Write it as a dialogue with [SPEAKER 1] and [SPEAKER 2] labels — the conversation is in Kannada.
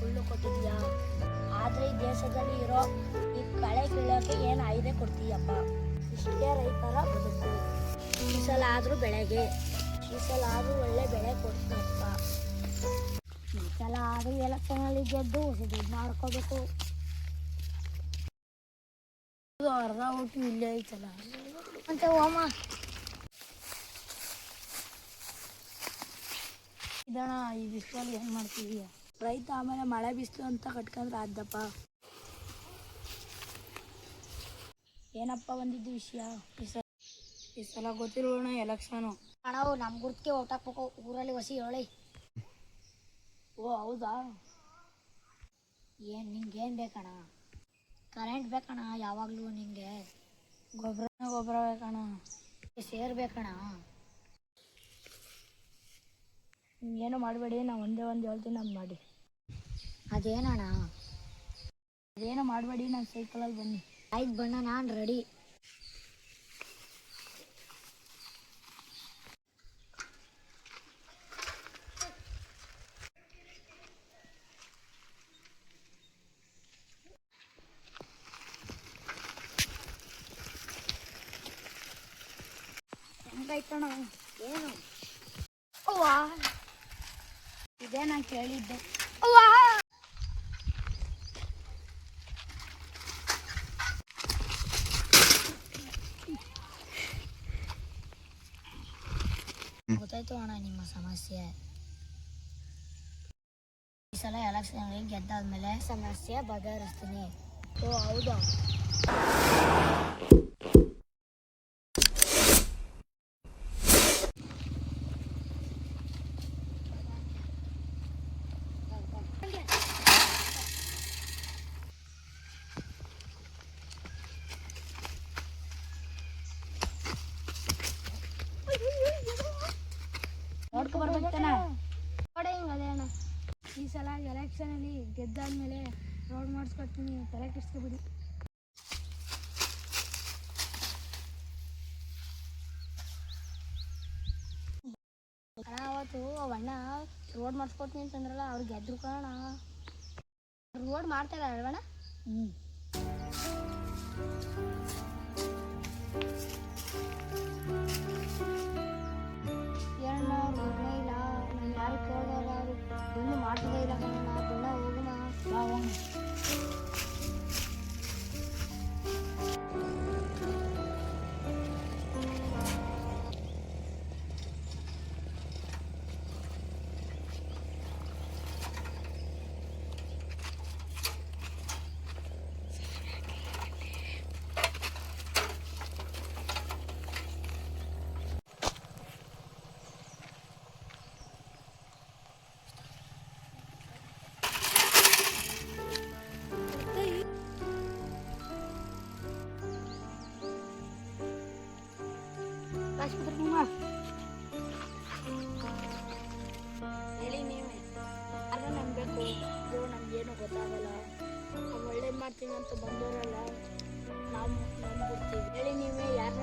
[SPEAKER 1] ಸುಳ್ಳು ಕೊಟ್ಟಿದ್ಯಾ? ಆದ್ರೆ ಈ ದೇಶದಲ್ಲಿ ಇರೋ ಈ ಕಳೆ ಕೀಳೋಕೆ ಏನು ಆಯ್ದೆ ಕೊಡ್ತೀಯಪ್ಪ? ಇಷ್ಟೇ ರೈತರ ಬದುಕು. ಈ ಸಲ ಆದ್ರೂ ಬೆಳೆಗೆ, ಈ ಸಲ ಆದ್ರೂ ಒಳ್ಳೆ ಬೆಳೆ ಕೊಡ್ತೀನಪ್ಪ. ಈ ಸಲ ಆದ್ರೂ ಎಲೆಕ್ಷನಲ್ಲಿ ಗೆದ್ದು ದುಡ್ಡು ಮಾಡ್ಕೋಬೇಕು. ಅರ್ಧ ಊಟ ಇಲ್ಲೇ ಐತಲ್ಲ ಅಂತ ಹೋಮ ಇದಣ್ಣ. ಈ ಬಿಸಿಲಲ್ಲಿ ಏನು ಮಾಡ್ತೀವಿ? ರೈತ ಆಮೇಲೆ ಮಳೆ ಬಿಸಿಲು ಅಂತ ಕಟ್ಕೊಂಡ್ರೆ ಆದ್ದಪ್ಪ. ಏನಪ್ಪ ಬಂದಿದ್ದು ವಿಷಯ? ಈ ಸಲ ಗೊತ್ತಿರೋಣ ಎಲೆಕ್ಷನು. ಅಣ್ಣವು ನಮ್ಮ ಗುರ್ತಿಗೆ ಓಟ್ ಹಾಕ್ಬೇಕು ಊರಲ್ಲಿ ಹೊಸಿ ಹೇಳಿ. ಓ ಹೌದಾ? ನಿಂಗೇನು ಬೇಕಣ್ಣ? ಕರೆಂಟ್ ಬೇಕಣ್ಣ ಯಾವಾಗಲೂ ನಿಂಗೆ. ಗೊಬ್ಬರ ಬೇಕಣ್ಣ. ಸೇರ್ ಬೇಕಣ್ಣ. ಏನು ಮಾಡಬೇಡಿ, ನಾನು ಒಂದೇ ಒಂದು ಹೇಳ್ತೀನಿ, ಅದು ಮಾಡಿ. ಅದೇನಣ್ಣ? ಅದೇನು ಮಾಡಬೇಡಿ, ನಾನು ಸೈಕಲಲ್ಲಿ ಬನ್ನಿ. ಆಯ್ತು ಬಣ್ಣ, ನಾನು ರೆಡಿ. ಹೆಂಗಾಯ್ತಣ್ಣ? ಏನು? ಅವ್ವಾ, ಇದೇ ನಾನು ಕೇಳಿದ್ದೆ. ಅವ್ವಾ, ಗೊತ್ತಾಯ್ತು ಅಣ್ಣ ನಿಮ್ಮ ಸಮಸ್ಯೆ. ಈ ಸಲ ಎಲೆಕ್ಷನ್ ಗೆದ್ದಾದ್ಮೇಲೆ ಸಮಸ್ಯೆ ಬಗೆಹರಿಸ್ತೀನಿ. ಓ ಹೌದಾ? ನೋಡ್ಕೊಬರ್ಬೇಕಣ್ಣ. ನೋಡೇ ಹಿಂಗೆ ಅದೇ ಅಣ್ಣ. ಈ ಸಲ ಎಲೆಕ್ಷನಲ್ಲಿ ಗೆದ್ದಾದ್ಮೇಲೆ ರೋಡ್ ಮಾಡಿಸ್ಕೊಡ್ತೀನಿ, ತಲೆ ಕೆಡಿಸ್ಕೊಬಿಡಿ. ಅಣ್ಣ ಅವತ್ತು ಅಣ್ಣ ರೋಡ್ ಮಾಡಿಸ್ಕೊಡ್ತೀನಿ ಅಂತಂದ್ರಲ್ಲ, ಅವ್ರಿಗೆ ಗೆದ್ರು ಕಣ. ರೋಡ್ ಮಾಡ್ತಾರ ಅಲ್ವಣ್ಣ? ಏನಣ್ಣ ಅವ್ರು ಇಲ್ಲ, ನಾನು ಯಾರು ಕೇಳಿದವ್ರ ಅವರು ಇನ್ನೂ ಮಾಡ್ತದೇ ಇಲ್ಲ ಕಣ. ದಿನ ಹೋಗೋಣ ಬಾ ಹೋಗೋಣ. ಹೇಳಿ ನೀವೇ ಅಲ್ಲ ನಂಬಬೇಕು. ಅಯ್ಯೋ ನಮ್ಗೇನು ಗೊತ್ತಾಗಲ್ಲ, ನಾವು ಒಳ್ಳೇದು ಮಾಡ್ತೀವಿ ಅಂತ ಬಂದವರಲ್ಲ, ನಾವು ನಂಬಿಡ್ತೀವಿ. ಹೇಳಿ ನೀವೇ ಯಾರು